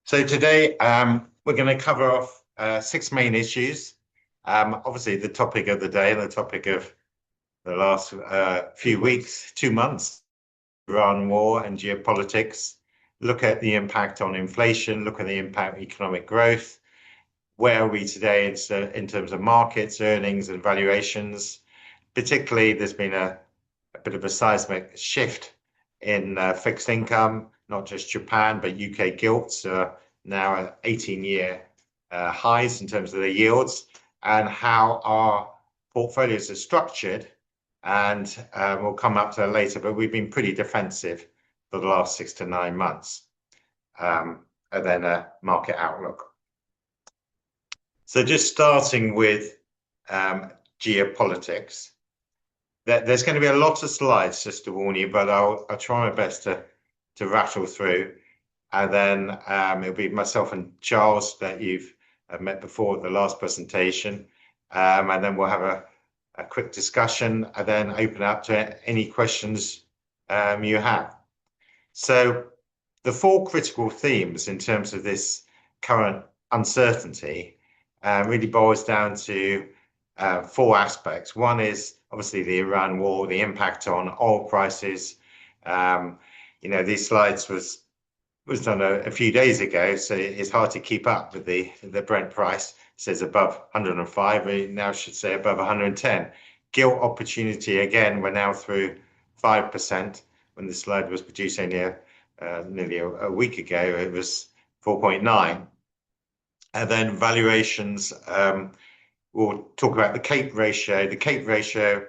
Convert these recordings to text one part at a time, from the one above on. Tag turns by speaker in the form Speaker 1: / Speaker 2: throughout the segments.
Speaker 1: So today we're going to cover off six main issues. Obviously, the topic of the day, the topic of the last few weeks, 2 months, Iran war and geopolitics. Look at the impact on inflation, look at the impact on economic growth. Where are we today in terms of markets, earnings and valuations? Particularly, there's been a bit of a seismic shift in fixed income, not just Japan, but UK gilts are now at 18-year highs in terms of the yields, and how our portfolios are structured. And we'll come up to that later, but we've been pretty defensive for the last 6 to 9 months. And then a market outlook. So just starting with geopolitics. There's going to be a lot of slides, just to warn you, but I'll try my best to rattle through. And then it'll be myself and Charles that you've met before at the last presentation. And then we'll have a quick discussion and then open up to any questions you have. So the 4 critical themes in terms of this current uncertainty really boils down to 4 aspects. One is obviously the Iran war, the impact on oil prices. These slides was done a few days ago, so it's hard to keep up with the Brent price. It says above 105, we now should say above 110. Gilt opportunity, again, we're now through 5%. When the slide was produced only nearly a week ago, it was 4.9. And then valuations, we'll talk about the CAPE ratio. The CAPE ratio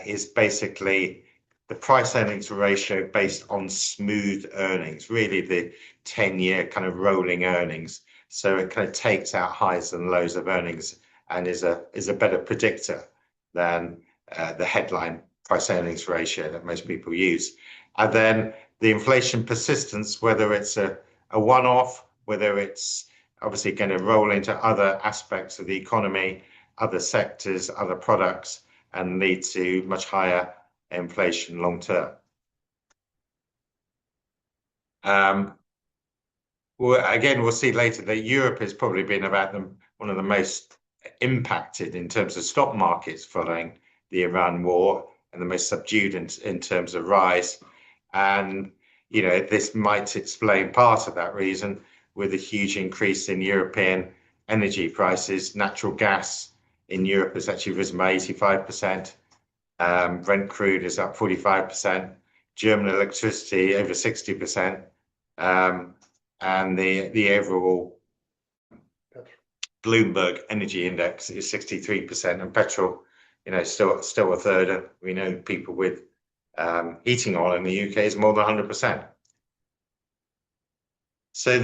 Speaker 1: is basically the price earnings ratio based on smooth earnings, really the 10-year kind of rolling earnings. So it kind of takes out highs and lows of earnings and is a better predictor than the headline price earnings ratio that most people use. And then the inflation persistence, whether it's a one-off, whether it's obviously going to roll into other aspects of the economy, other sectors, other products, and lead to much higher inflation long term. We'll see later that Europe has probably been one of the most impacted in terms of stock markets following the Iran war, and the most subdued in terms of rise. And this might explain part of that reason, with a huge increase in European energy prices. Natural gas in Europe has actually risen by 85%. Brent crude is up 45%. German electricity over 60%. And the overall Bloomberg energy index is 63%, and petrol, still a third. And we know people with heating oil in the UK is more than 100%. So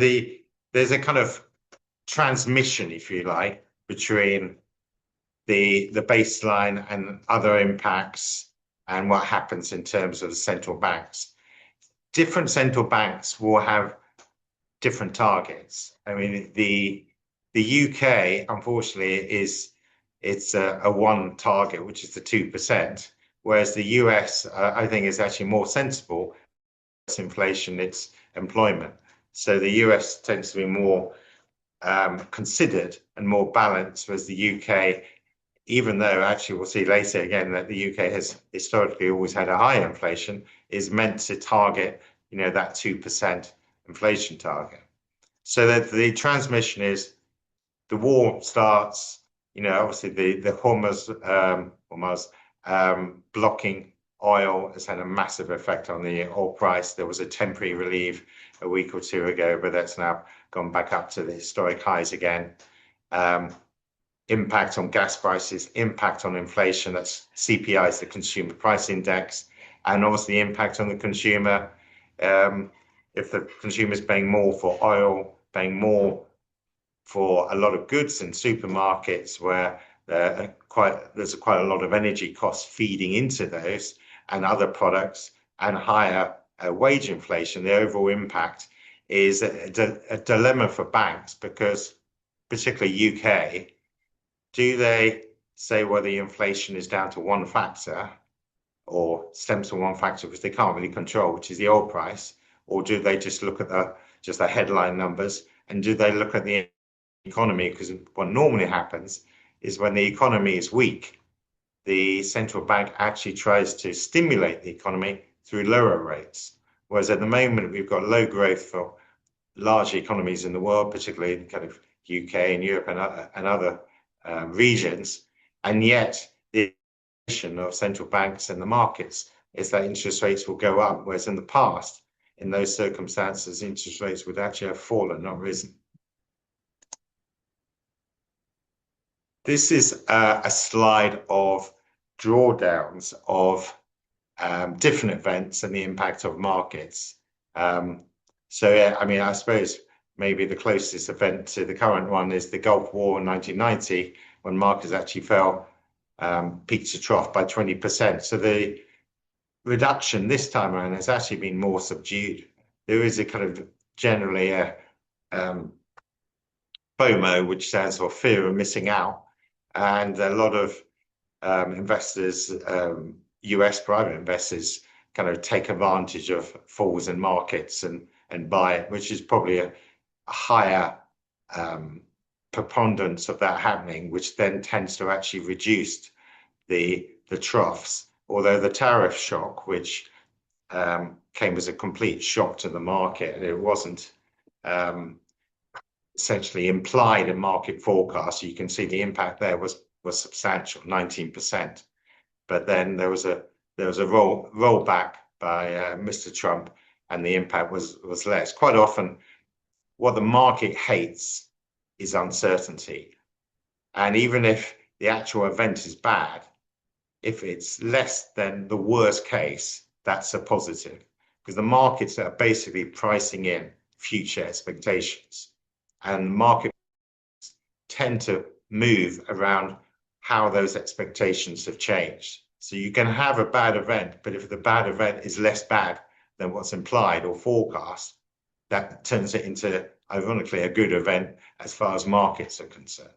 Speaker 1: there's a kind of transmission, if you like, between the baseline and other impacts and what happens in terms of the central banks. Different central banks will have different targets. I mean, the UK, unfortunately, it's a one target, which is the 2%, whereas the US, I think, is actually more sensible. It's inflation, it's employment. So the US tends to be more considered and more balanced, whereas the UK, even though actually we'll see later again that the UK has historically always had a high inflation, is meant to target, that 2% inflation target. So that the transmission is the war starts, obviously the Hormuz blocking oil has had a massive effect on the oil price. There was a temporary relief a week or 2 ago, but that's now gone back up to the historic highs again. Impact on gas prices, impact on inflation, that's CPI, is the consumer price index, and obviously impact on the consumer. If the consumer is paying more for oil, paying more for a lot of goods in supermarkets where there's quite a lot of energy costs feeding into those, and other products, and higher wage inflation, the overall impact is a dilemma for banks, because particularly UK, do they say, well, the inflation is down to one factor or stems from one factor, which they can't really control, which is the oil price, or do they just look at just the headline numbers, and do they look at the economy? Because what normally happens is when the economy is weak, the central bank actually tries to stimulate the economy through lower rates. Whereas at the moment, we've got low growth for large economies in the world, particularly kind of UK and Europe and other regions. And yet the position of central banks and the markets is that interest rates will go up, whereas in the past, in those circumstances, interest rates would actually have fallen, not risen. This is a slide of drawdowns of different events and the impact of markets. So yeah, I mean, I suppose maybe the closest event to the current one is the Gulf War in 1990, when markets actually fell peak to trough by 20%. So the reduction this time around has actually been more subdued. There is a kind of generally a FOMO, which stands for fear of missing out, and a lot of investors, US private investors, kind of take advantage of falls in markets and buy it, which is probably a higher preponderance of that happening, which then tends to actually reduce the troughs. Although the tariff shock, which came as a complete shock to the market, and it wasn't essentially implied in market forecasts. You can see the impact there was substantial, 19%. But then there was a rollback by Mr. Trump, and the impact was less. Quite often, what the market hates is uncertainty. And even if the actual event is bad, if it's less than the worst case, that's a positive, because the markets are basically pricing in future expectations, and markets tend to move around how those expectations have changed. So you can have a bad event, but if the bad event is less bad than what's implied or forecast, that turns it into, ironically, a good event as far as markets are concerned.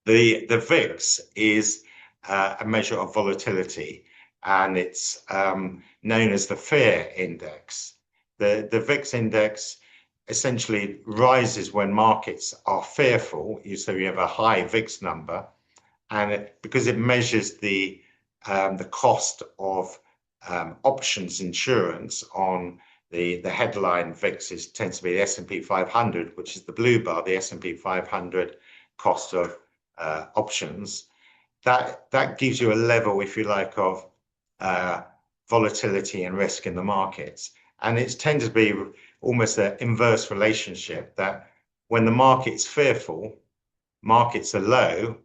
Speaker 1: The VIX is a measure of volatility, and it's known as the fear index. The VIX index essentially rises when markets are fearful. So you have a high VIX number, and because it measures the cost of options insurance on the headline VIX tends to be the S&P 500, which is the blue bar, the S&P 500 cost of options. That gives you a level, if you like, of volatility and risk in the markets. And it's tended to be almost an inverse relationship, that when the market's fearful, markets are low,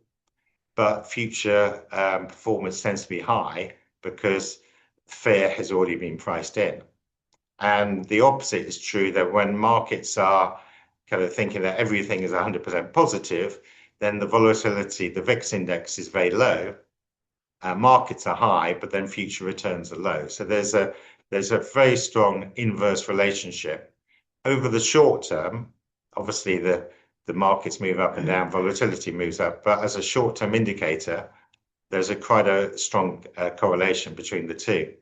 Speaker 1: but future performance tends to be high because fear has already been priced in. And the opposite is true, that when markets are kind of thinking that everything is 100% positive, then the volatility, the VIX index, is very low. Markets are high, but then future returns are low. So there's a very strong inverse relationship. Over the short term, obviously the markets move up and down, volatility moves up, but as a short-term indicator, there's quite a strong correlation between the two.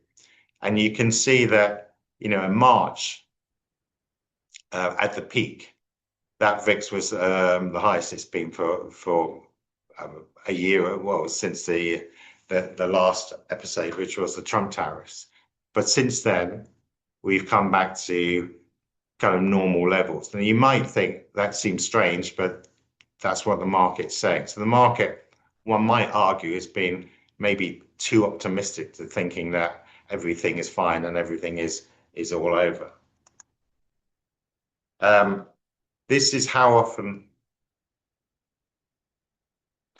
Speaker 1: And you can see that, in March, at the peak, that VIX was the highest it's been for a year, well, since the last episode, which was the Trump tariffs. But since then, we've come back to kind of normal levels. And you might think that seems strange, but that's what the market's saying. So the market, one might argue, has been maybe too optimistic to thinking that everything is fine and everything is all over. This is how often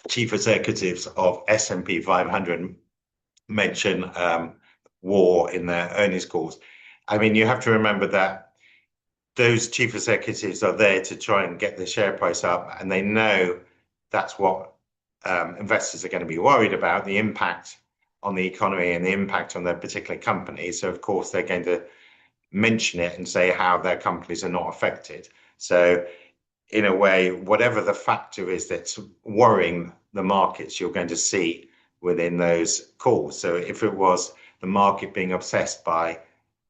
Speaker 1: chief executives of S&P 500 mention war in their earnings calls. I mean, you have to remember that those chief executives are there to try and get the share price up, and they know that's what investors are going to be worried about, the impact on the economy and the impact on their particular company. So, of course, they're going to mention it and say how their companies are not affected. So, in a way, whatever the factor is that's worrying the markets, you're going to see within those calls. So if it was the market being obsessed by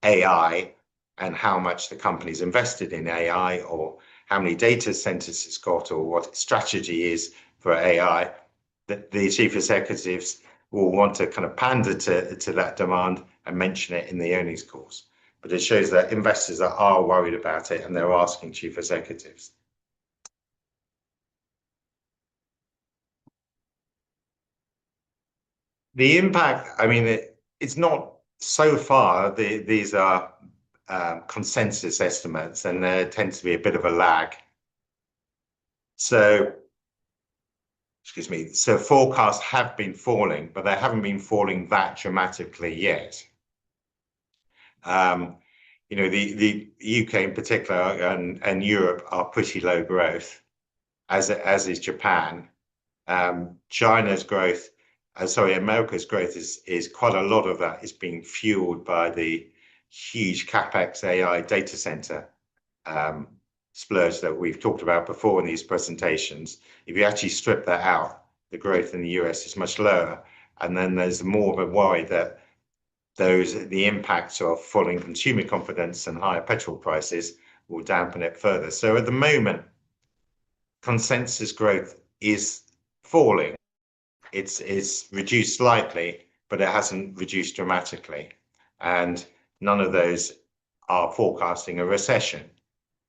Speaker 1: AI, and how much the company's invested in AI, or how many data centers it's got, or what its strategy is for AI, that the chief executives will want to kind of pander to that demand and mention it in the earnings calls. But it shows that investors are worried about it, and they're asking chief executives. The impact, I mean, it's not so far. These are consensus estimates, and there tends to be a bit of a lag. So, excuse me, so forecasts have been falling, but they haven't been falling that dramatically yet. You know, the UK in particular and Europe are pretty low growth, as is Japan. China's growth, America's growth is quite a lot of that is being fueled by the huge capex AI data center splurge that we've talked about before in these presentations. If you actually strip that out, the growth in the US is much lower, and then there's more of a worry that the impacts of falling consumer confidence and higher petrol prices will dampen it further. So at the moment, consensus growth is falling. It's reduced slightly, but it hasn't reduced dramatically, and none of those are forecasting a recession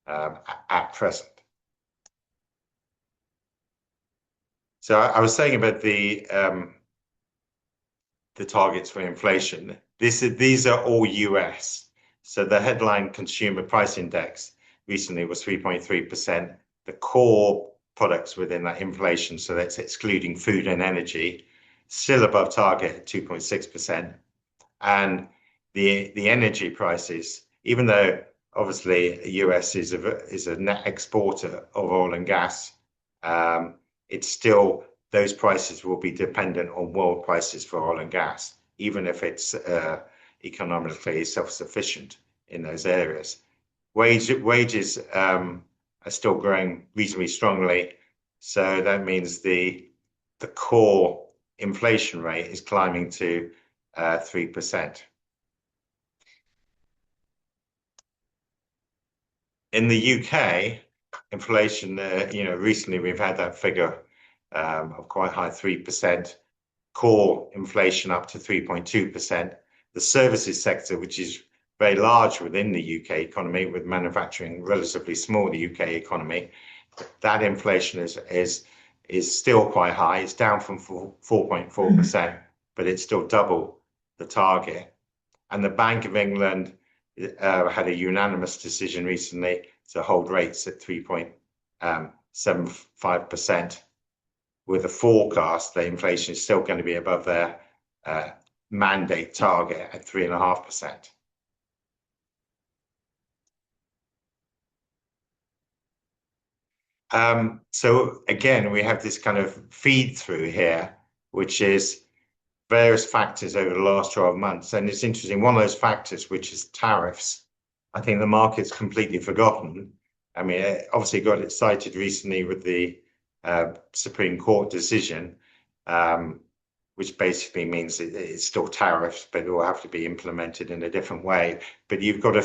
Speaker 1: at present. So I was saying about the targets for inflation. These are all US. So the headline consumer price index recently was 3.3%. The core products within that inflation, so that's excluding food and energy, still above target at 2.6%. And the energy prices, even though obviously the US is a net exporter of oil and gas, it's still, those prices will be dependent on world prices for oil and gas, even if it's economically self-sufficient in those areas. Wages are still growing reasonably strongly, so that means the core inflation rate is climbing to 3%. In the UK, inflation, you know, recently we've had that figure of quite high, 3%. Core inflation up to 3.2%. The services sector, which is very large within the UK economy, with manufacturing relatively small, the UK economy, that inflation is still quite high. It's down from 4.4%, but it's still double the target. And the Bank of England had a unanimous decision recently to hold rates at 3.75%, with a forecast that inflation is still going to be above their mandate target at 3.5%. So again, we have this kind of feed through here, which is various factors over the last 12 months. And it's interesting, one of those factors, which is tariffs, I think the market's completely forgotten. I mean, it obviously got excited recently with the Supreme Court decision, which basically means it's still tariffs, but it will have to be implemented in a different way. But you've got a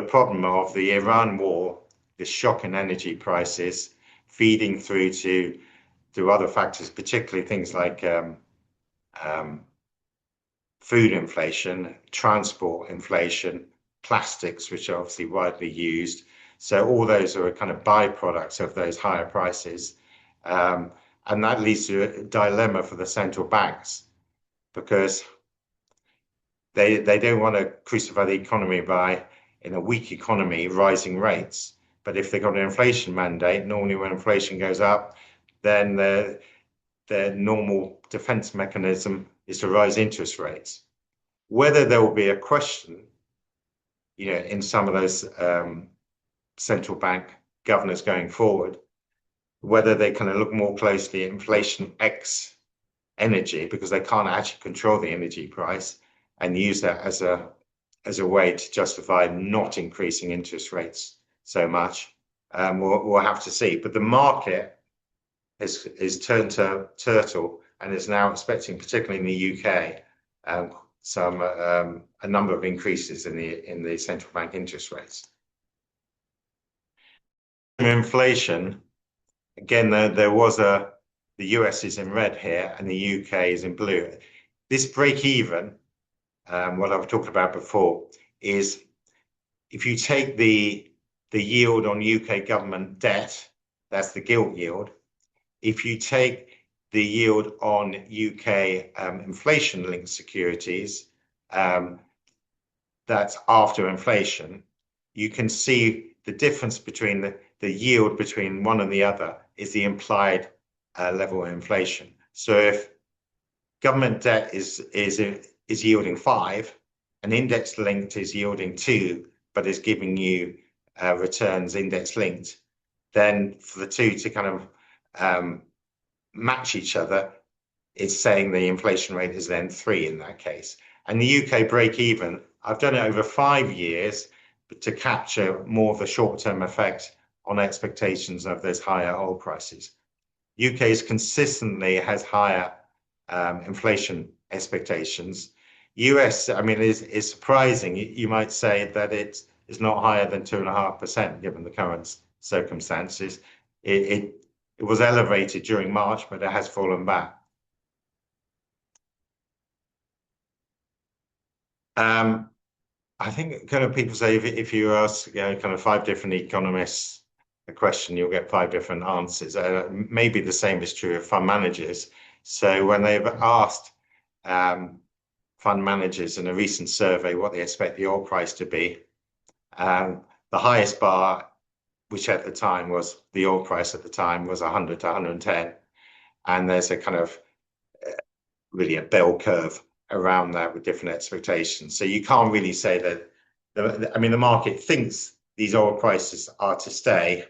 Speaker 1: problem of the Iran war, the shock in energy prices feeding through to other factors, particularly things like food inflation, transport inflation, plastics, which are obviously widely used. So all those are kind of byproducts of those higher prices. And that leads to a dilemma for the central banks, because they don't want to crucify the economy by, in a weak economy, rising rates. But if they've got an inflation mandate, normally when inflation goes up, then their normal defense mechanism is to rise interest rates. Whether there will be a question, you know, in some of those central bank governors going forward, whether they kind of look more closely at inflation X energy, because they can't actually control the energy price, and use that as a way to justify not increasing interest rates so much. We'll have to see. But the market is turned to turtle and is now expecting, particularly in the UK, a number of increases in the central bank interest rates. Inflation, again, the US is in red here and the UK is in blue. This break even, what I've talked about before, is if you take the yield on UK government debt, that's the gilt yield. If you take the yield on UK inflation-linked securities, that's after inflation, you can see the difference between the yield between one and the other is the implied level of inflation. So if government debt is yielding 5, and index linked is yielding 2, but is giving you returns index linked, then for the two to kind of match each other, it's saying the inflation rate is then 3 in that case. And the UK break even, I've done it over 5 years to capture more of the short-term effect on expectations of those higher oil prices. UK consistently has higher inflation expectations. US, I mean, is surprising. You might say that it is not higher than 2.5% given the current circumstances. It was elevated during March, but it has fallen back. I think kind of people say if you ask kind of 5 different economists a question, you'll get 5 different answers. Maybe the same is true of fund managers. So when they've asked fund managers in a recent survey what they expect the oil price to be, the highest bar, which at the time was the oil price at the time, was 100 to 110. And there's a kind of really a bell curve around that with different expectations. So you can't really say that, I mean, the market thinks these oil prices are to stay,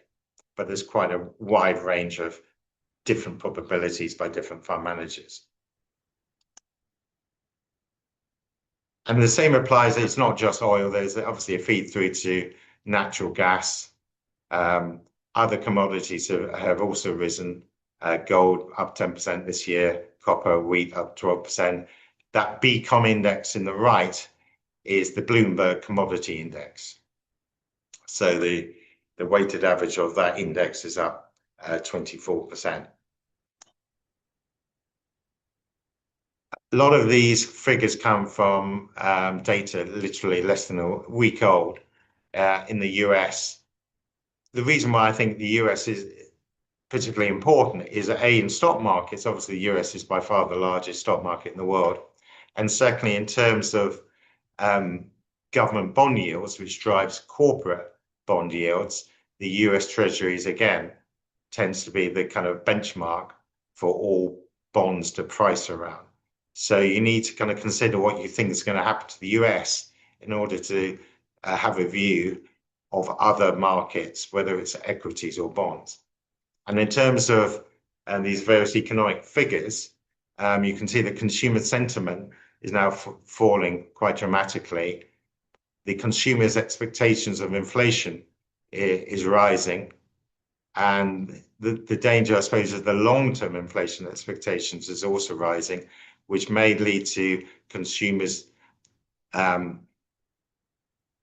Speaker 1: but there's quite a wide range of different probabilities by different fund managers. And the same applies, it's not just oil, there's obviously a feed through to natural gas. Other commodities have also risen. Gold up 10% this year, copper, wheat up 12%. That BCom index in the right is the Bloomberg Commodity Index. So the weighted average of that index is up 24%. A lot of these figures come from data literally less than a week old in the US. The reason why I think the US is particularly important is that in stock markets, obviously the US is by far the largest stock market in the world. And secondly, in terms of government bond yields, which drives corporate bond yields, the US Treasuries, again, tends to be the kind of benchmark for all bonds to price around. So you need to kind of consider what you think is going to happen to the US in order to have a view of other markets, whether it's equities or bonds. And in terms of these various economic figures, you can see that consumer sentiment is now falling quite dramatically. The consumer's expectations of inflation is rising. And the danger, I suppose, is the long-term inflation expectations is also rising, which may lead to consumers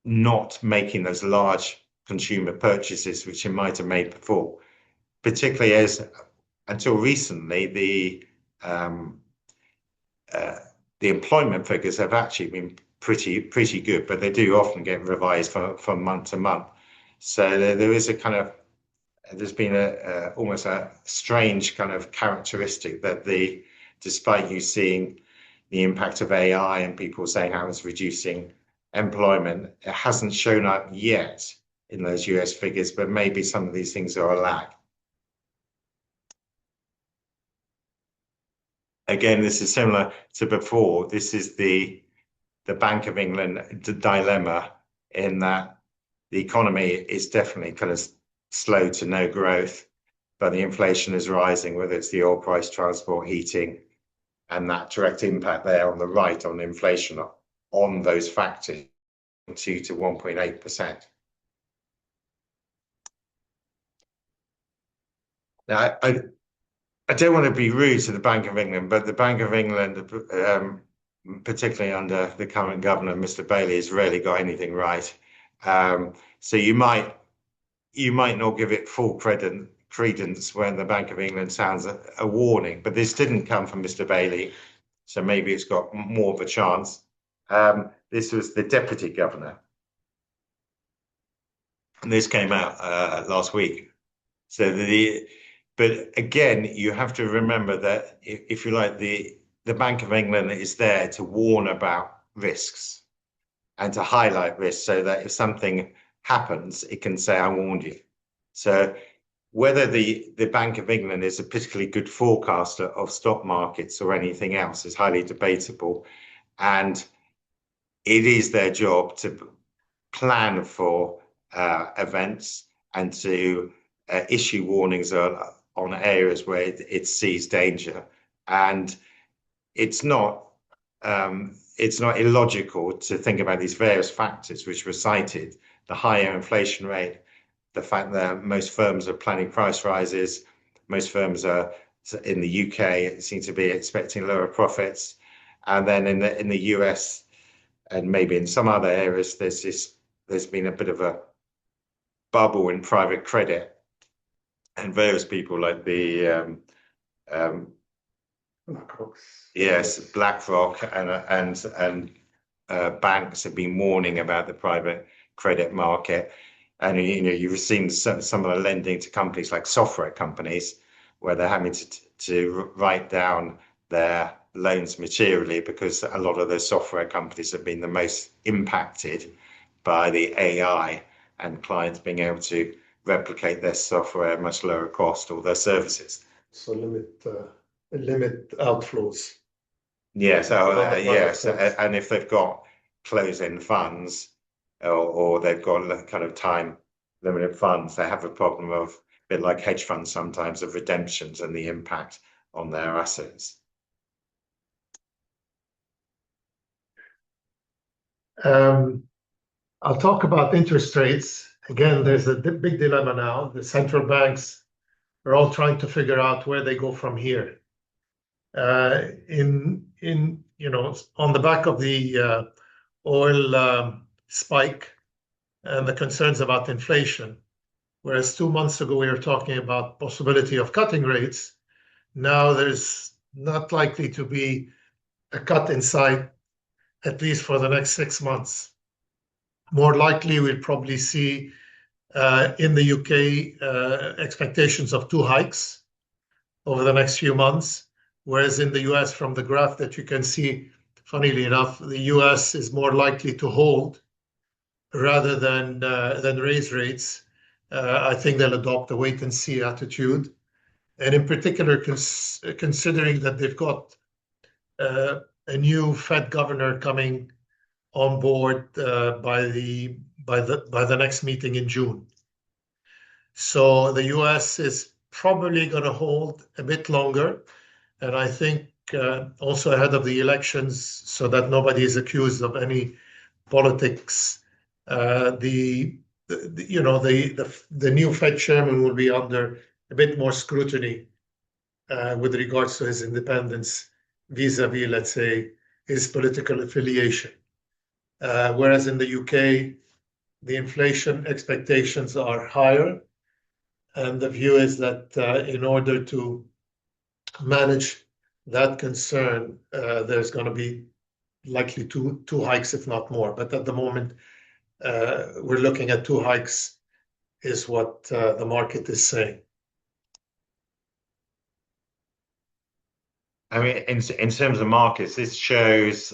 Speaker 1: not making those large consumer purchases which they might have made before, particularly as until recently the employment figures have actually been pretty good, but they do often get revised from month to month. So there is a kind of there's been almost a strange kind of characteristic that despite you seeing the impact of AI and people saying how it's reducing employment, it hasn't shown up yet in those US figures, but maybe some of these things are a lag. Again, this is similar to before. This is the Bank of England dilemma in that the economy is definitely kind of slow to no growth, but the inflation is rising, whether it's the oil price, transport, heating, and that direct impact there on the right on inflation on those factors, 2 to 1.8%. Now, I don't want to be rude to the Bank of England, but the Bank of England particularly under the current governor, Mr. Bailey, has rarely got anything right. So you might not give it full credence when the Bank of England sounds a warning, but this didn't come from Mr. Bailey, so maybe it's got more of a chance. This was the deputy governor, and this came out last week. So but again, you have to remember that if you like, the Bank of England is there to warn about risks and to highlight risks, so that if something happens, it can say, "I warned you." So whether the Bank of England is a particularly good forecaster of stock markets or anything else is highly debatable, and it is their job to plan for events and to issue warnings on areas where it sees danger. And it's not illogical to think about these various factors which were cited: the higher inflation rate, the fact that most firms are planning price rises, most firms are in the UK seem to be expecting lower profits, and then in the US and maybe in some other areas, there's been a bit of a bubble in private credit, and various people like the BlackRock and banks have been warning about the private credit market. And you've seen some of the lending to companies like software companies, where they're having to write down their loans materially, because a lot of those software companies have been the most impacted by the AI and clients being able to replicate their software at much lower cost, or their services.
Speaker 2: So limit outflows.
Speaker 1: Yes, yes, and if they've got close-end funds, or they've got kind of time limited funds, they have a problem of, a bit like hedge funds sometimes, of redemptions and the impact on their assets.
Speaker 2: I'll talk about interest rates. Again, there's a big dilemma now. The central banks are all trying to figure out where they go from here. On the back of the oil spike and the concerns about inflation, whereas 2 months ago we were talking about possibility of cutting rates, now there's not likely to be a cut in sight, at least for the next 6 months. More likely, we'll probably see in the UK expectations of 2 hikes over the next few months, whereas in the US, from the graph that you can see, funnily enough, the US is more likely to hold rather than raise rates. I think they'll adopt a wait-and-see attitude, and in particular, considering that they've got a new Fed governor coming on board by the next meeting in June. So the US is probably going to hold a bit longer, and I think also ahead of the elections, so that nobody is accused of any politics. The new Fed chairman will be under a bit more scrutiny with regards to his independence vis-a-vis, let's say, his political affiliation. Whereas in the UK, the inflation expectations are higher, and the view is that in order to manage that concern, there's going to be likely two hikes, if not more. But at the moment, we're looking at 2 hikes, is what the market is saying.
Speaker 1: I mean, in terms of markets, this shows,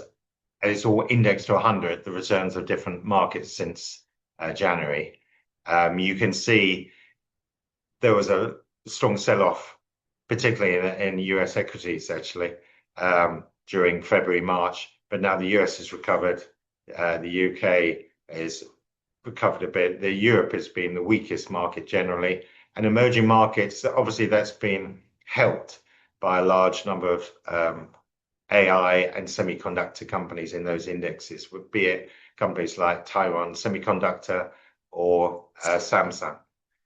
Speaker 1: it's all indexed to 100, the returns of different markets since January. You can see there was a strong sell-off, particularly in US equities, actually, during February, March. But now the US has recovered, the UK is recovered a bit. Europe has been the weakest market generally, and emerging markets, obviously that's been helped by a large number of AI and semiconductor companies in those indexes, be it companies like Taiwan Semiconductor or Samsung.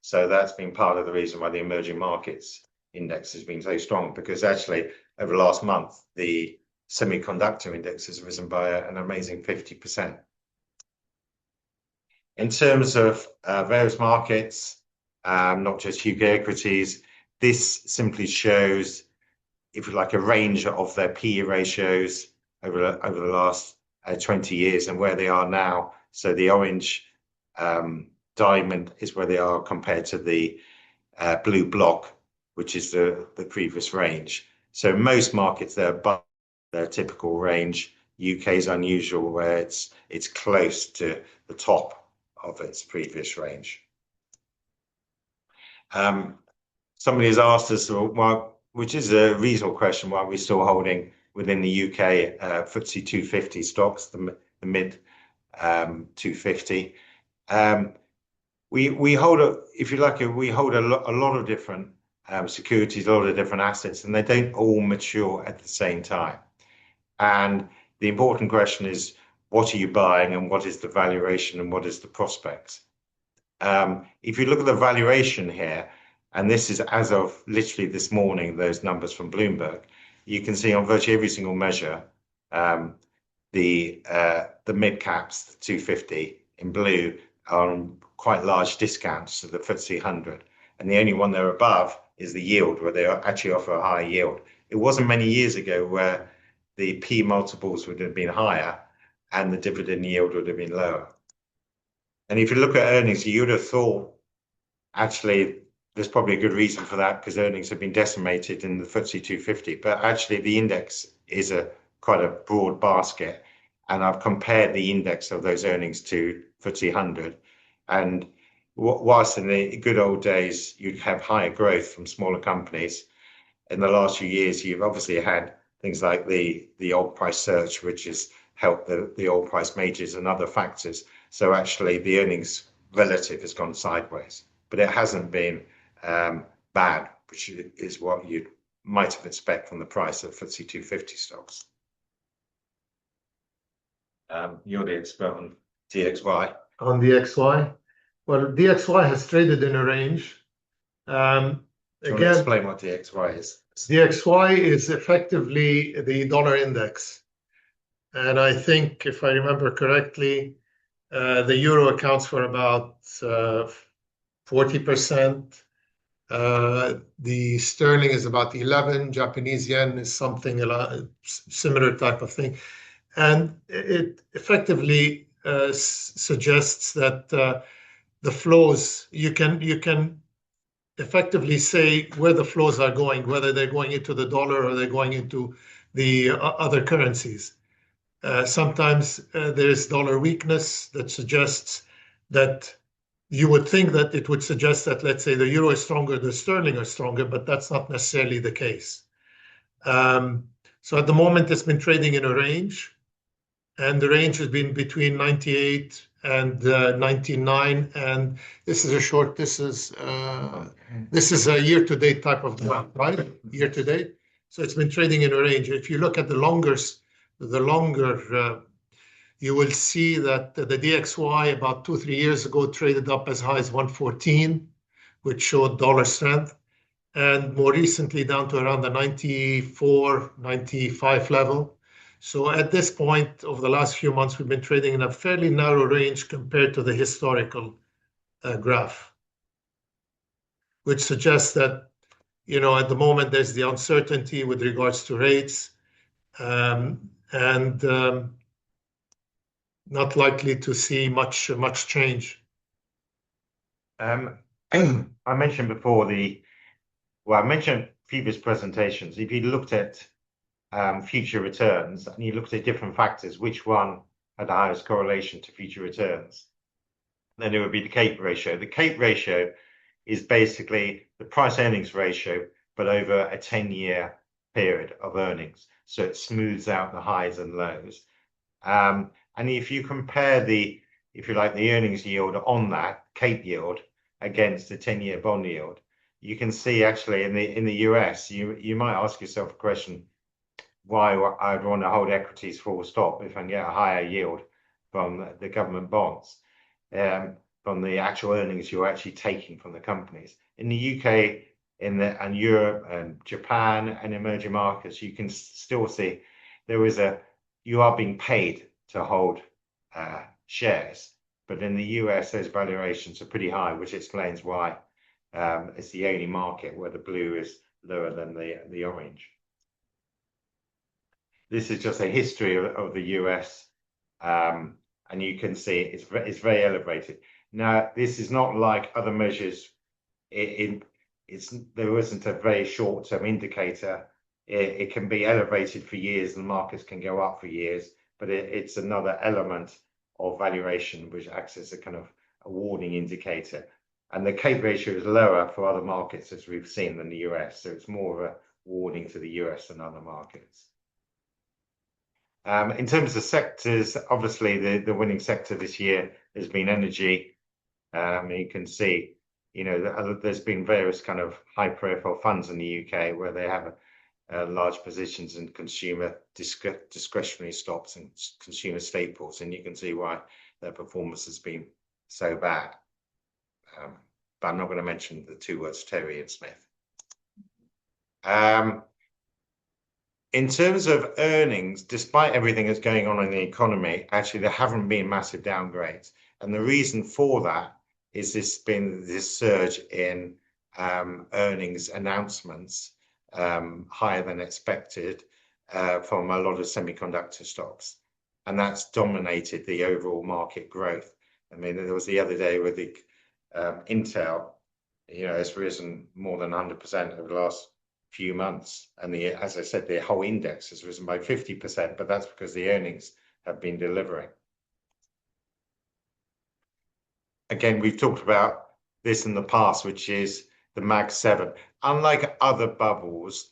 Speaker 1: So that's been part of the reason why the emerging markets index has been so strong, because actually over the last month, the semiconductor index has risen by an amazing 50%. In terms of various markets, not just UK equities, this simply shows, if you like, a range of their PE ratios over the last 20 years and where they are now. So the orange diamond is where they are compared to the blue block, which is the previous range. So most markets, they're above their typical range. UK is unusual, where it's close to the top of its previous range. Somebody has asked us, well, which is a reasonable question, why we're still holding within the UK FTSE 250 stocks, the mid 250. We hold if you like, we hold a lot of different securities, a lot of different assets, and they don't all mature at the same time. And the important question is, what are you buying, and what is the valuation, and what is the prospects? If you look at the valuation here, and this is as of literally this morning, those numbers from Bloomberg, you can see on virtually every single measure, the mid caps, the 250 in blue, are on quite large discounts to the FTSE 100. And the only one they're above is the yield, where they actually offer a higher yield. It wasn't many years ago where the P multiples would have been higher and the dividend yield would have been lower. And if you look at earnings, you would have thought, actually, there's probably a good reason for that, because earnings have been decimated in the FTSE 250. But actually, the index is quite a broad basket. And I've compared the index of those earnings to FTSE 100. And whilst in the good old days, you'd have higher growth from smaller companies, in the last few years, you've obviously had things like the oil price surge, which has helped the oil price majors and other factors. So actually, the earnings relative has gone sideways, but it hasn't been bad, which is what you might have expected from the price of FTSE 250 stocks. You're the expert on DXY.
Speaker 2: On DXY, well, DXY has traded in a range.
Speaker 1: Do you want to explain what DXY is?
Speaker 2: DXY is effectively the dollar index. And I think, if I remember correctly, the euro accounts for about 40%. The sterling is about 11. Japanese yen is something similar type of thing. And it effectively suggests that the flows, you can effectively say where the flows are going, whether they're going into the dollar or they're going into the other currencies. Sometimes there's dollar weakness that suggests that you would think that it would suggest that, let's say, the euro is stronger, the sterling are stronger, but that's not necessarily the case. So at the moment, it's been trading in a range, and the range has been between 98 and 99. And this is a year-to-date type of graph, right? Year-to-date. So it's been trading in a range. If you look at the longer, you will see that the DXY about 2-3 years ago traded up as high as 114, which showed dollar strength, and more recently down to around the 94, 95 level. So at this point, over the last few months, we've been trading in a fairly narrow range compared to the historical graph, which suggests that, at the moment, there's the uncertainty with regards to rates, and not likely to see much change.
Speaker 1: I mentioned before I mentioned previous presentations. If you looked at future returns and you looked at different factors, which one had the highest correlation to future returns, then it would be the CAPE ratio. The CAPE ratio is basically the price earnings ratio, but over a 10-year period of earnings. So it smooths out the highs and lows. And if you compare the earnings yield on that CAPE yield against the 10-year bond yield, you can see actually in the US, you might ask yourself a question, why I'd want to hold equities full stop if I can get a higher yield from the government bonds, from the actual earnings you're actually taking from the companies. In the UK, and Europe and Japan and emerging markets, you can still see you are being paid to hold shares, but in the US, those valuations are pretty high, which explains why it's the only market where the blue is lower than the orange. This is just a history of the US, and you can see it's very elevated. Now, this is not like other measures. There isn't a very short-term indicator. It can be elevated for years, and markets can go up for years, but it's another element of valuation which acts as a kind of a warning indicator. And the Cape ratio is lower for other markets, as we've seen, than the US, so it's more of a warning to the US than other markets. In terms of sectors, obviously the winning sector this year has been energy. You can see, there's been various kind of high-profile funds in the UK where they have large positions in consumer discretionary stocks and consumer staples, and you can see why their performance has been so bad. But I'm not going to mention the two words Terry and Smith. In terms of earnings, despite everything that's going on in the economy, actually there haven't been massive downgrades, and the reason for that is this surge in earnings announcements, higher than expected from a lot of semiconductor stocks, and that's dominated the overall market growth. I mean, there was the other day with the Intel, it's risen more than 100% over the last few months, and as I said, the whole index has risen by 50%, but that's because the earnings have been delivering. Again, we've talked about this in the past, which is the Mag 7. Unlike other bubbles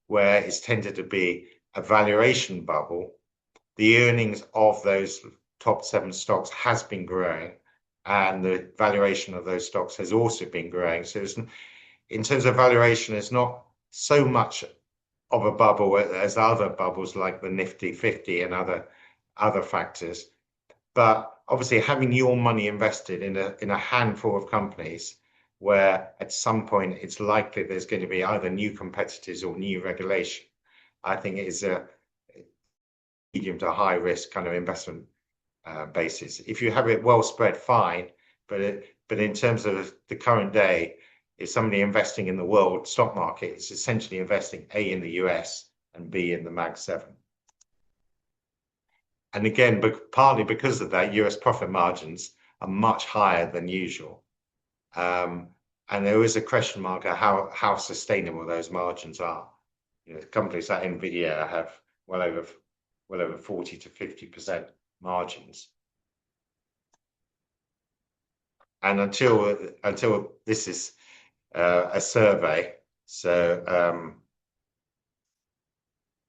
Speaker 1: where it's tended to be a valuation bubble, the earnings of those top 7 stocks has been growing, and the valuation of those stocks has also been growing. So in terms of valuation, it's not so much of a bubble as other bubbles like the Nifty 50 and other factors. But obviously, having your money invested in a handful of companies where at some point it's likely there's going to be either new competitors or new regulation, I think it is a medium to high risk kind of investment basis. If you have it well spread, fine, but in terms of the current day, if somebody investing in the world stock market is essentially investing A, in the US, and B, in the Mag 7. And again, partly because of that, US profit margins are much higher than usual. And there is a question mark of how sustainable those margins are. Companies like Nvidia have well over 40 to 50% margins. And until this is a survey, so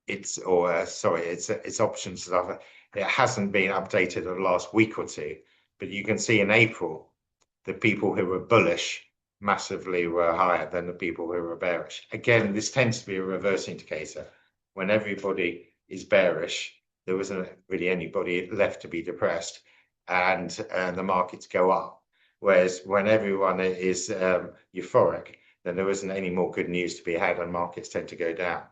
Speaker 1: it's options stuff. It hasn't been updated in the last week or two, but you can see in April the people who were bullish massively were higher than the people who were bearish. Again, this tends to be a reverse indicator. When everybody is bearish, there wasn't really anybody left to be depressed, and the markets go up. Whereas when everyone is euphoric, then there isn't any more good news to be had, and markets tend to go down.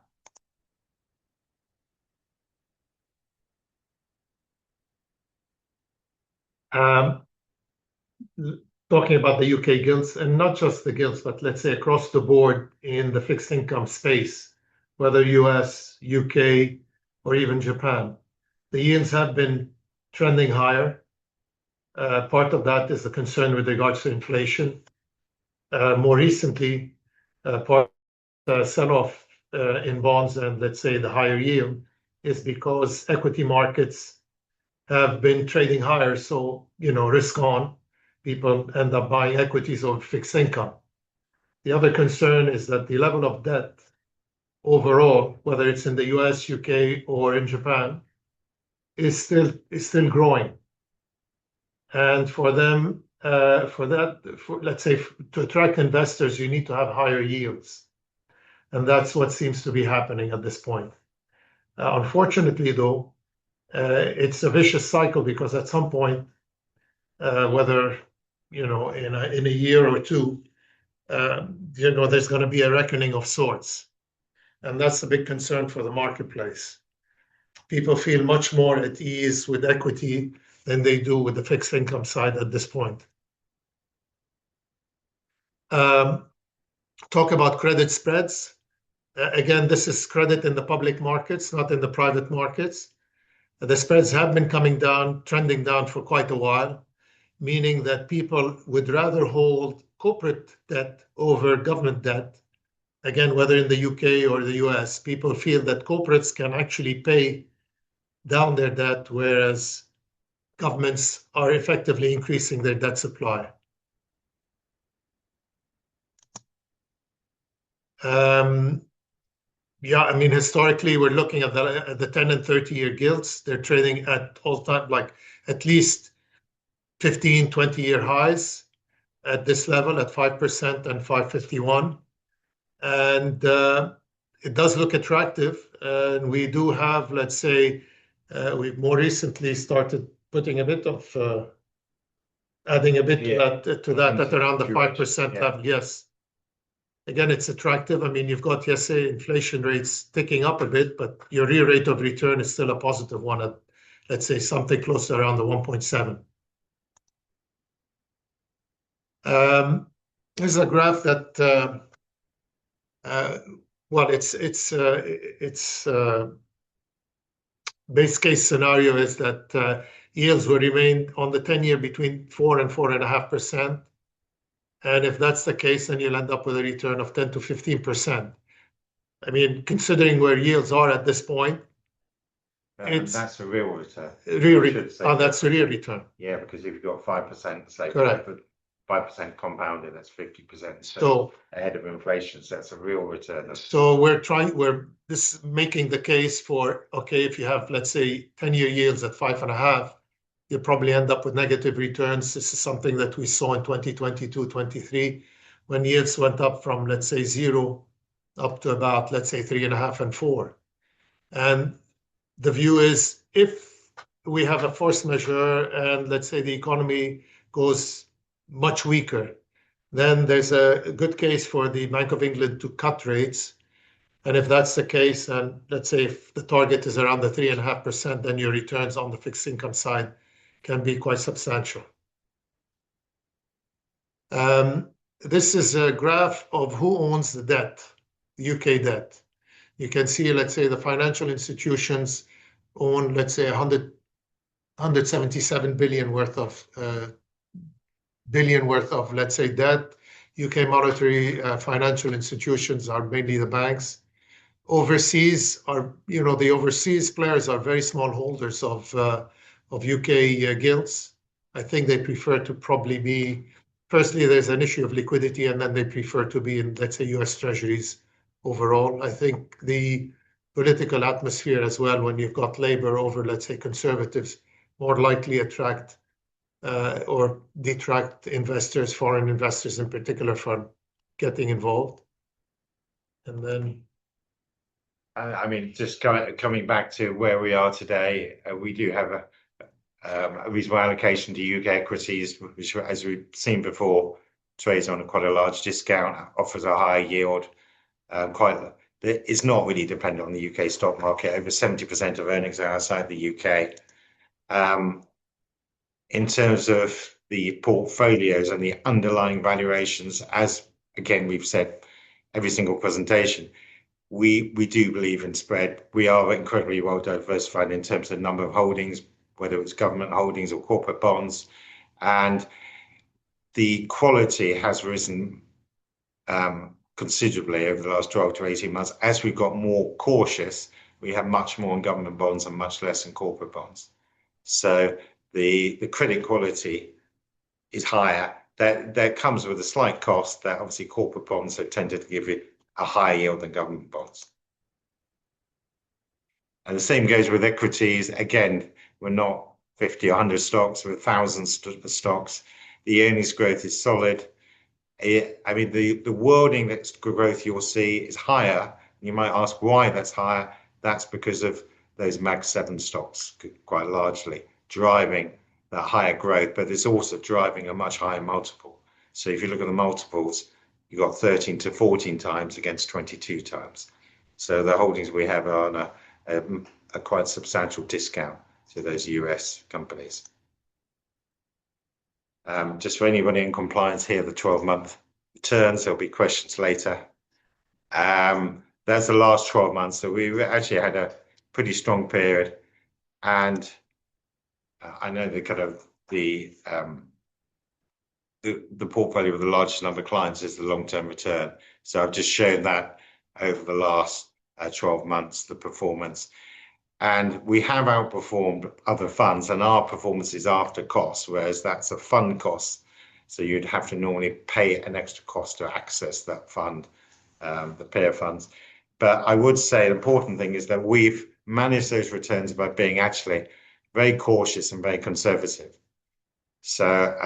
Speaker 2: Talking about the UK gilts, and not just the gilts, but let's say across the board in the fixed income space, whether US, UK, or even Japan, the yields have been trending higher. Part of that is the concern with regards to inflation. More recently, part of the sell-off in bonds and let's say the higher yield is because equity markets have been trading higher. So, risk on, people end up buying equities or fixed income. The other concern is that the level of debt overall, whether it's in the US, UK, or in Japan, is still growing. And for them, let's say, to attract investors, you need to have higher yields. And that's what seems to be happening at this point. Unfortunately, though, it's a vicious cycle because at some point, whether in a year or two, there's going to be a reckoning of sorts, and that's a big concern for the marketplace. people feel much more at ease with equity than they do with the fixed income side at this point. Talk about credit spreads. Again, this is credit in the public markets, not in the private markets. The spreads have been coming down, trending down for quite a while, meaning that people would rather hold corporate debt over government debt. Again, whether in the UK or the US, people feel that corporates can actually pay down their debt, whereas governments are effectively increasing their debt supply. Yeah, I mean, historically, we're looking at the 10 and 30-year gilts. They're trading at all-time, like at least 15, 20-year highs at this level at 5% and 551. And it does look attractive. And we do have, let's say, we've more recently started putting a bit of, adding a bit to that at around the 5% level, yes. Again, it's attractive. I mean, you've got, yes, say, inflation rates ticking up a bit, but your real rate of return is still a positive one at, let's say, something close to around the 1.7. This is a graph that, well, its base case scenario is that yields will remain on the 10-year between 4 and 4.5%. And if that's the case, then you'll end up with a return of 10 to 15%. I mean, considering where yields are at this point,
Speaker 1: that's a real return.
Speaker 2: That's a real return.
Speaker 1: Yeah, because if you've got 5%, say,
Speaker 2: correct,
Speaker 1: 5% compounded, that's 50%. So ahead of inflation, so that's a real return.
Speaker 2: So we're making the case for, okay, if you have, let's say, 10-year yields at 5.5, you'll probably end up with negative returns. This is something that we saw in 2022, 23, when yields went up from, let's say, 0 up to about, let's say, 3.5 and 4. And the view is if we have a force majeure and, let's say, the economy goes much weaker, then there's a good case for the Bank of England to cut rates. And if that's the case, and let's say if the target is around the 3.5%, then your returns on the fixed income side can be quite substantial. This is a graph of who owns the debt, UK debt. You can see, let's say, the financial institutions own, let's say, 177 billion worth of, let's say, debt. UK monetary financial institutions are mainly the banks. Overseas are, the overseas players are very small holders of UK gilts. I think they prefer to probably be, firstly, there's an issue of liquidity, and then they prefer to be in, let's say, US treasuries overall. I think the political atmosphere as well, when you've got Labour over, let's say, Conservatives, more likely attract or detract investors, foreign investors in particular, from getting involved. And then,
Speaker 1: I mean, just coming back to where we are today, we do have a reasonable allocation to UK equities, which, as we've seen before, trades on quite a large discount, offers a higher yield. It's not really dependent on the UK stock market. Over 70% of earnings are outside the UK. In terms of the portfolios and the underlying valuations, as again we've said every single presentation, we do believe in spread. We are incredibly well diversified in terms of number of holdings, whether it's government holdings or corporate bonds, and the quality has risen considerably over the last 12 to 18 months. As we've got more cautious, we have much more in government bonds and much less in corporate bonds. So the credit quality is higher. That comes with a slight cost that obviously corporate bonds have tended to give you a higher yield than government bonds. And the same goes with equities. Again, we're not 50 or 100 stocks, we're thousands of stocks. The earnings growth is solid. I mean, the world index growth you'll see is higher. You might ask why that's higher. That's because of those Mag 7 stocks, quite largely driving that higher growth, but it's also driving a much higher multiple. So if you look at the multiples, you've got 13 to 14 times against 22 times. So the holdings we have are on a a quite substantial discount to those US companies. Just for anybody in compliance here, the 12-month returns, there'll be questions later. That's the last 12 months. So we actually had a pretty strong period. And I know the kind of the portfolio with the largest number of clients is the long-term return. So I've just shown that over the last 12 months, the performance. And we have outperformed other funds, and our performance is after costs, whereas that's a fund cost. So you'd have to normally pay an extra cost to access that fund, the pair funds. But I would say the important thing is that we've managed those returns by being actually very cautious and very conservative. So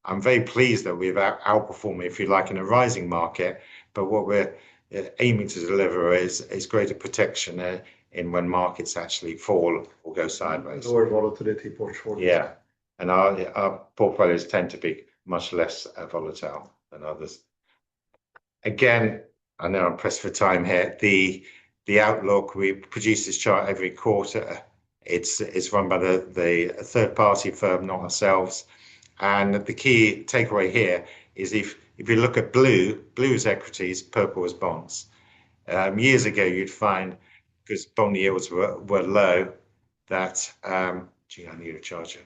Speaker 1: I'm very pleased that we've outperformed, if you like, in a rising market. But what we're aiming to deliver is greater protection in when markets actually fall or go sideways.
Speaker 2: Lower volatility portfolio.
Speaker 1: Yeah, and our portfolios tend to be much less volatile than others. Again, I know I'm pressed for time here. The outlook, we produce this chart every quarter. It's run by the third-party firm, not ourselves. And the key takeaway here is if you look at blue is equities, purple is bonds. Years ago, you'd find, because bond yields were low, that, gee, I need a charger.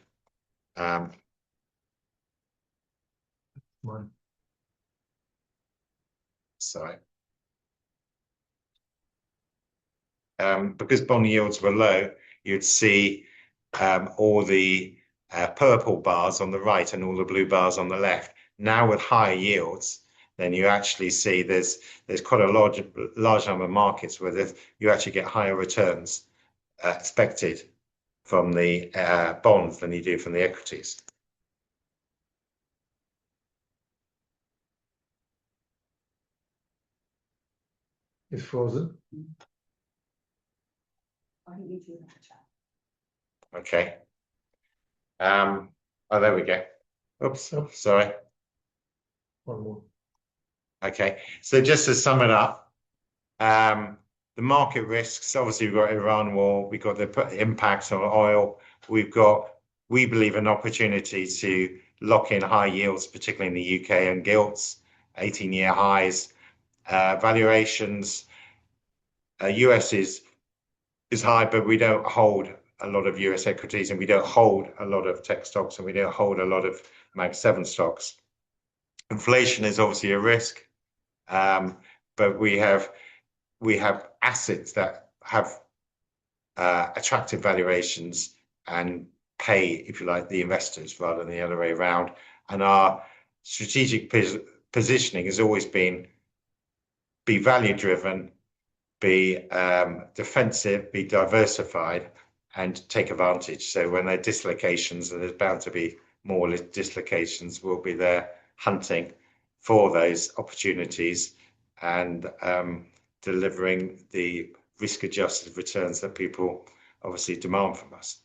Speaker 1: Sorry. Because bond yields were low, you'd see all the purple bars on the right and all the blue bars on the left. Now with higher yields, then you actually see there's quite a large number of markets where you actually get higher returns expected from the bonds than you do from the equities.
Speaker 2: It's frozen.
Speaker 3: I think you do have a chat.
Speaker 1: Okay. Oh, there we go. Oops, sorry.
Speaker 2: One more.
Speaker 1: Okay, so just to sum it up, the market risks, obviously we've got Iran war, we've got the impact on oil, we've got, we believe, an opportunity to lock in high yields, particularly in the UK and gilts, 18-year highs, valuations. US is high, but we don't hold a lot of US equities, and we don't hold a lot of tech stocks, and we don't hold a lot of Mag 7 stocks. Inflation is obviously a risk, but we have assets that have attractive valuations and pay, if you like, the investors rather than the other way around. And our strategic positioning has always been be value driven, be defensive, be diversified, and take advantage. So when there are dislocations, and there's bound to be more dislocations, we'll be there hunting for those opportunities and delivering the risk-adjusted returns that people obviously demand from us.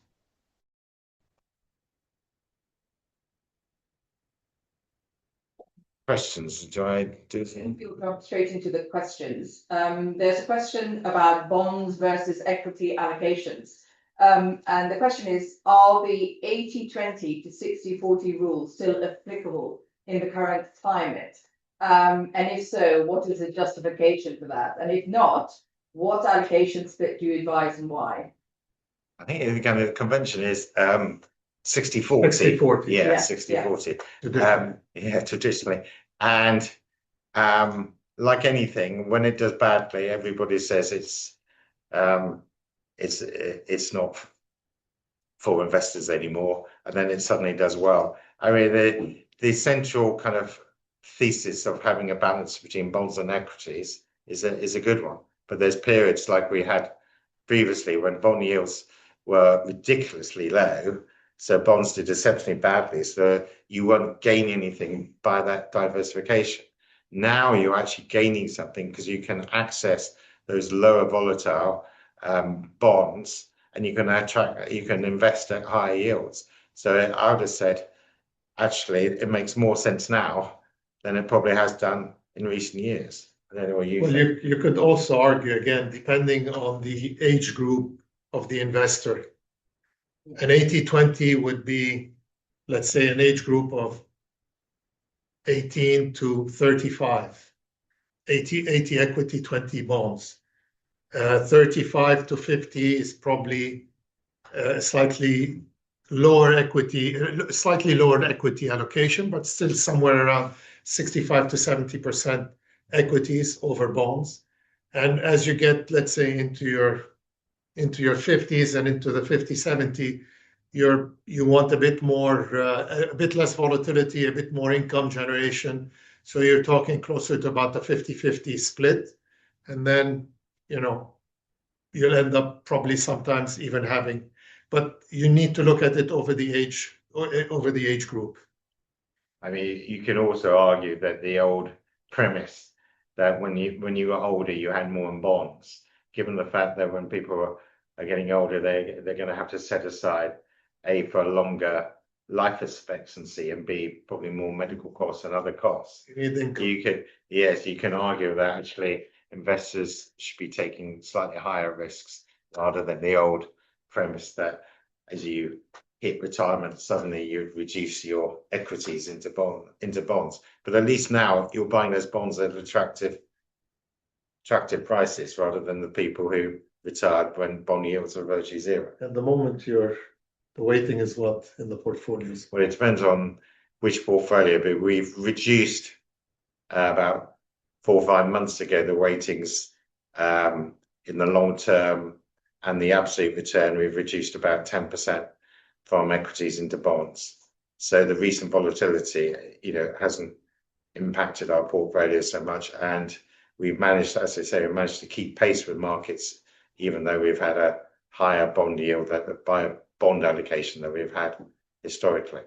Speaker 1: Questions? Do I do anything?
Speaker 3: We'll go straight into the questions. There's a question about bonds versus equity allocations. And the question is, are the 80-20 to 60-40 rules still applicable in the current climate? And if so, what is the justification for that? And if not, what allocation split do you advise and why?
Speaker 1: I think the kind of convention is 60-40.
Speaker 2: 60-40.
Speaker 1: Yeah,
Speaker 3: Yeah,
Speaker 1: 60-40.
Speaker 2: Traditionally.
Speaker 1: Yeah, traditionally. And like anything, when it does badly, everybody says it's not for investors anymore, and then it suddenly does well. I mean, the central kind of thesis of having a balance between bonds and equities is a good one. But there's periods like we had previously when bond yields were ridiculously low, so bonds did exceptionally badly, so you won't gain anything by that diversification. Now you're actually gaining something because you can access those lower volatile bonds, and you can invest at higher yields. So I would have said, actually, it makes more sense now than it probably has done in recent years. I don't know what you think.
Speaker 2: You could also argue, again, depending on the age group of the investor. An 80-20 would be, let's say, an age group of 18 to 35, 80 equity, 20 bonds. 35 to 50 is probably slightly lower equity allocation, but still somewhere around 65 to 70% equities over bonds. And as you get, let's say, into your 50s and into the 50-70, you want a bit less volatility, a bit more income generation. So you're talking closer to about the 50-50 split. And then, you'll end up probably sometimes even having, but you need to look at it over the age group.
Speaker 1: I mean, you can also argue that the old premise that when you were older, you had more in bonds, given the fact that when people are getting older, they're going to have to set aside A, for a longer life expectancy, and B, probably more medical costs and other costs. You can argue that actually investors should be taking slightly higher risks rather than the old premise that as you hit retirement, suddenly you reduce your equities into bonds. But at least now you're buying those bonds at attractive prices rather than the people who retired when bond yields are virtually zero.
Speaker 2: At the moment, the weighting is what in the portfolios?
Speaker 1: Well, it depends on which portfolio, but we've reduced about 4 or 5 months ago the weightings in the long term and the absolute return. We've reduced about 10% from equities into bonds. So the recent volatility, hasn't impacted our portfolio so much, and we've managed, as I say, to keep pace with markets, even though we've had a higher bond yield by bond allocation than we've had historically.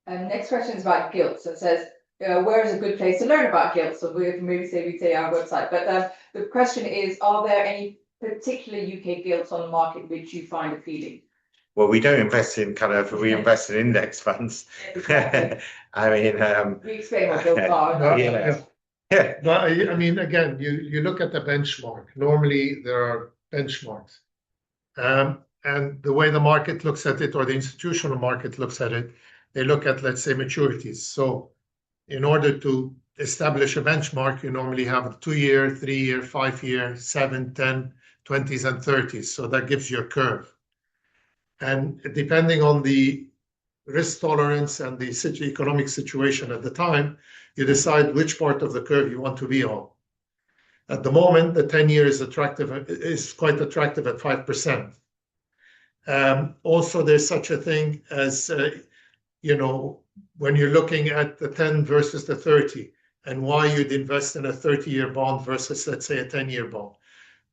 Speaker 3: Next question is about gilts. It says, where is a good place to learn about gilts? So we can maybe say our website. But the question is, are there any particular UK gilts on the market which you find appealing?
Speaker 1: Well, we don't invest in we invest in index funds. I mean,
Speaker 3: we explain what gilts are.
Speaker 2: Yeah. But I mean, again, you look at the benchmark. Normally, there are benchmarks. And the way the market looks at it, or the institutional market looks at it, they look at, let's say, maturities. So in order to establish a benchmark, you normally have a 2-year, 3-year, 5-year, 7, 10, 20s, and 30s. So that gives you a curve. And depending on the risk tolerance and the economic situation at the time, you decide which part of the curve you want to be on. At the moment, the 10-year is quite attractive at 5%. Also, there's such a thing as, when you're looking at the 10 versus the 30 and why you'd invest in a 30-year bond versus, let's say, a 10-year bond.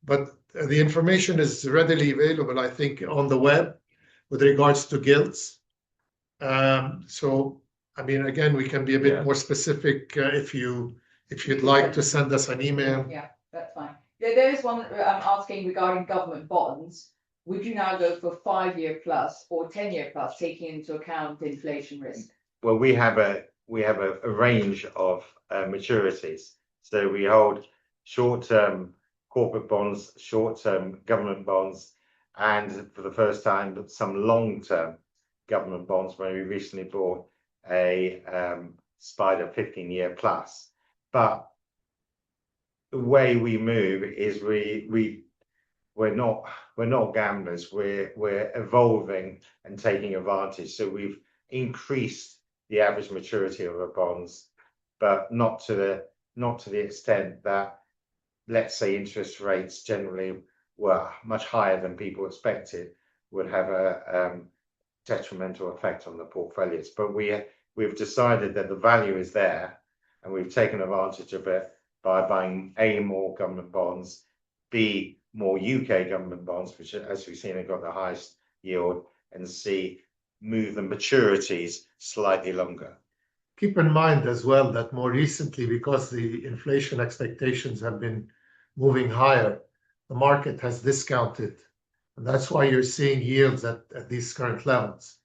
Speaker 2: But the information is readily available, I think, on the web with regards to gilts. So, I mean, again, we can be a bit more specific if you'd like to send us an email.
Speaker 3: Yeah, that's fine. There is one I'm asking regarding government bonds. Would you now go for 5-year plus or 10-year plus, taking into account the inflation risk?
Speaker 1: Well, we have a range of maturities. So we hold short-term corporate bonds, short-term government bonds, and for the first time, some long-term government bonds, where we recently bought a Spider 15-year plus. But the way we move is we're not gamblers. We're evolving and taking advantage. So we've increased the average maturity of our bonds, but not to the extent that, let's say, interest rates generally were much higher than people expected, would have a detrimental effect on the portfolios. But we've decided that the value is there, and we've taken advantage of it by buying A, more government bonds, B, more UK government bonds, which, as we've seen, have got the highest yield, and C, move the maturities slightly longer.
Speaker 2: Keep in mind as well that more recently, because the inflation expectations have been moving higher, the market has discounted. And that's why you're seeing yields at these current levels.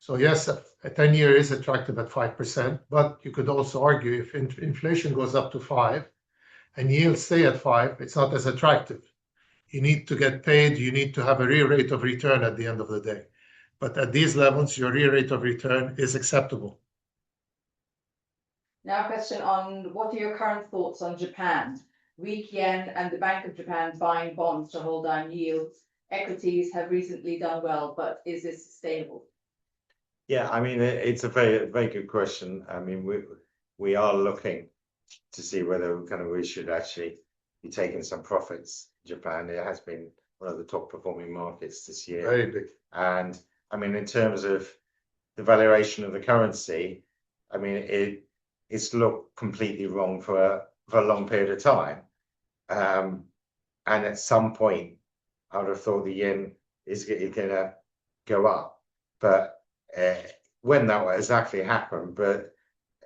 Speaker 2: So yes, a 10-year is attractive at 5%, but you could also argue if inflation goes up to 5 and yields stay at 5, it's not as attractive. you need to get paid, you need to have a real rate of return at the end of the day. But at these levels, your real rate of return is acceptable.
Speaker 3: Now a question on what are your current thoughts on Japan? Weak yen and the Bank of Japan buying bonds to hold down yields. Equities have recently done well, but is this sustainable?
Speaker 1: Yeah, I mean, it's a very good question. I mean, we are looking to see whether kind of we should actually be taking some profits. Japan, it has been one of the top performing markets this year.
Speaker 2: Very big.
Speaker 1: And I mean, in terms of the valuation of the currency, I mean, it's looked completely wrong for a long period of time. And at some point, I would have thought the yen is going to go up. But when that will exactly happen, but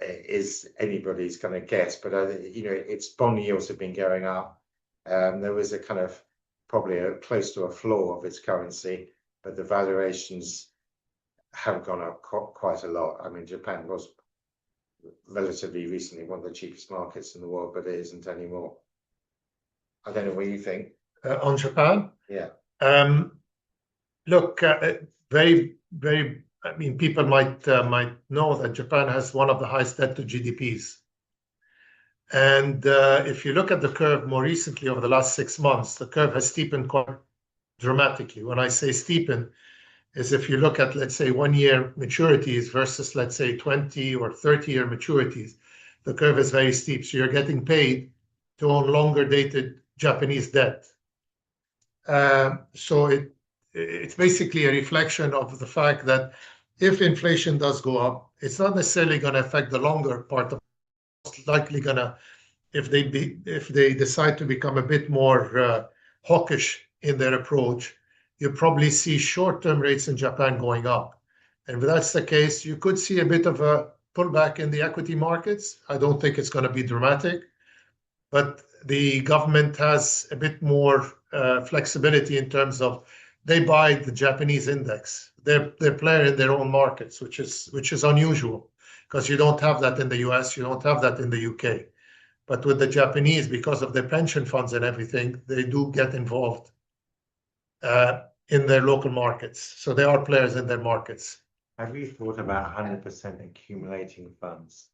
Speaker 1: is anybody's kind of guess. But you know, its bond yields have been going up. There was a kind of probably close to a floor of its currency, but the valuations have gone up quite a lot. I mean, Japan was relatively recently one of the cheapest markets in the world, but it isn't anymore. I don't know what you think.
Speaker 2: On Japan?
Speaker 1: Yeah.
Speaker 2: Look, very, very. I mean, people might know that Japan has one of the highest debt to GDPs. And if you look at the curve more recently over the last 6 months, the curve has steepened quite dramatically. When I say steepened, is if you look at, let's say, 1-year maturities versus, let's say, 20 or 30-year maturities, the curve is very steep. So you're getting paid to own longer dated Japanese debt. So it's basically a reflection of the fact that if inflation does go up, it's not necessarily going to affect the longer part of it. It's likely going to, if they decide to become a bit more hawkish in their approach, you probably see short-term rates in Japan going up. And if that's the case, you could see a bit of a pullback in the equity markets. I don't think it's going to be dramatic, but the government has a bit more flexibility in terms of they buy the Japanese index. They're player in their own markets, which is unusual because you don't have that in the US, you don't have that in the UK. But with the Japanese, because of their pension funds and everything, they do get involved in their local markets. So they are players in their markets.
Speaker 1: Have you thought about 100% accumulating funds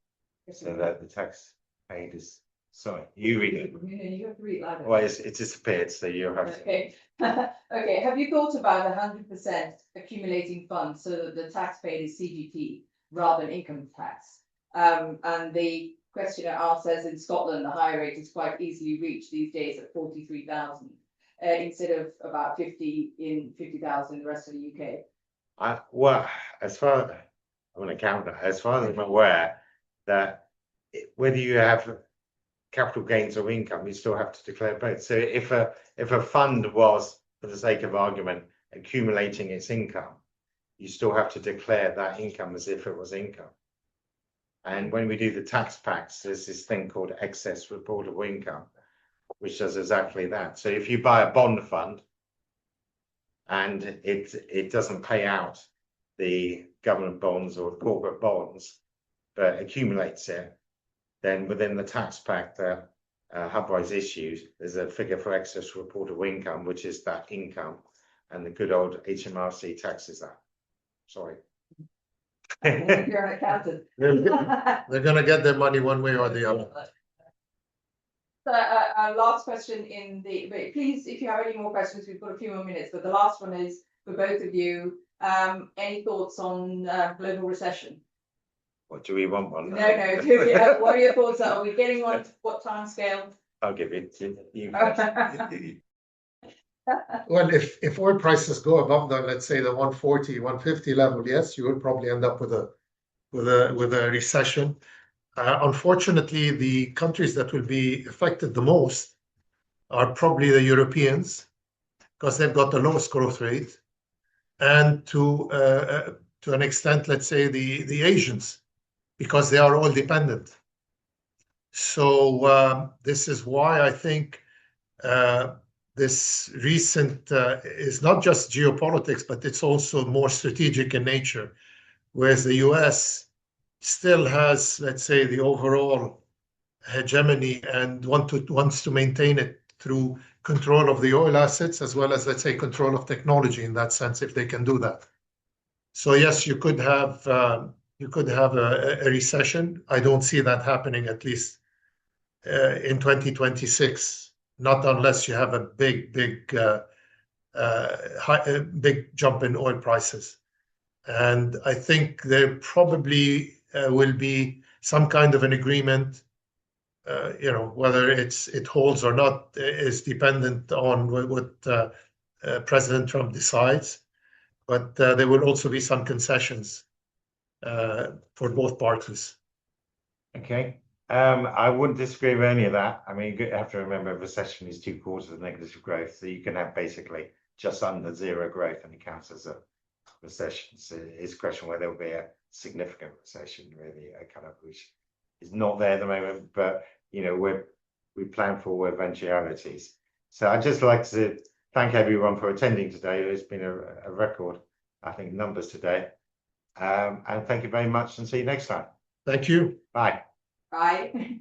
Speaker 1: so that the tax paid is? Sorry, you read it.
Speaker 3: You have to read louder.
Speaker 1: Well, it disappeared, so you have to.
Speaker 3: Okay. Okay. Have you thought about 100% accumulating funds so that the tax paid is CGT rather than income tax? And the questioner says in Scotland the higher rate is quite easily reached these days at 43,000 instead of about 50,000 in the rest of the UK.
Speaker 1: Well, as far as I'm aware, that whether you have capital gains or income, you still have to declare both. So if a fund was, for the sake of argument, accumulating its income, you still have to declare that income as if it was income. And when we do the tax packs, there's this thing called excess reportable income, which does exactly that. So if you buy a bond fund and it doesn't pay out the government bonds or corporate bonds, but accumulates it, then within the tax pack that Hubwise issues, there's a figure for excess reportable income, which is that income, and the good old HMRC taxes that. Sorry.
Speaker 3: You're an accountant.
Speaker 2: They're going to get their money one way or the other.
Speaker 3: So last question please, if you have any more questions, we've got a few more minutes, but the last one is for both of you. Any thoughts on global recession?
Speaker 1: What do we want one?
Speaker 3: No. What are your thoughts? Are we getting on? What time scale?
Speaker 1: I'll give it to you.
Speaker 2: Well, if oil prices go above the, let's say, the 140, 150 level, yes, you would probably end up with a recession. Unfortunately, the countries that will be affected the most are probably the Europeans, because they've got the lowest growth rate, and to an extent, let's say, the Asians, because they are all dependent. So this is why I think this recent is not just geopolitics, but it's also more strategic in nature, whereas the US still has, let's say, the overall hegemony and wants to maintain it through control of the oil assets as well as, let's say, control of technology in that sense, if they can do that. So yes, you could have a recession. I don't see that happening, at least in 2026, not unless you have a big jump in oil prices. And I think there probably will be some kind of an agreement. Whether it holds or not is dependent on what President Trump decides. But there will also be some concessions for both parties.
Speaker 1: Okay. I wouldn't disagree with any of that. I mean, you have to remember a recession is 2 quarters of negative growth. So you can have basically just under 0 growth and it counts as a recession. So it's a question whether there will be a significant recession, really, which is not there at the moment, but we plan for eventualities. So I'd just like to thank everyone for attending today. It's been a record, I think, numbers today. And thank you very much and see you next time.
Speaker 2: Thank you.
Speaker 1: Bye.
Speaker 3: Bye.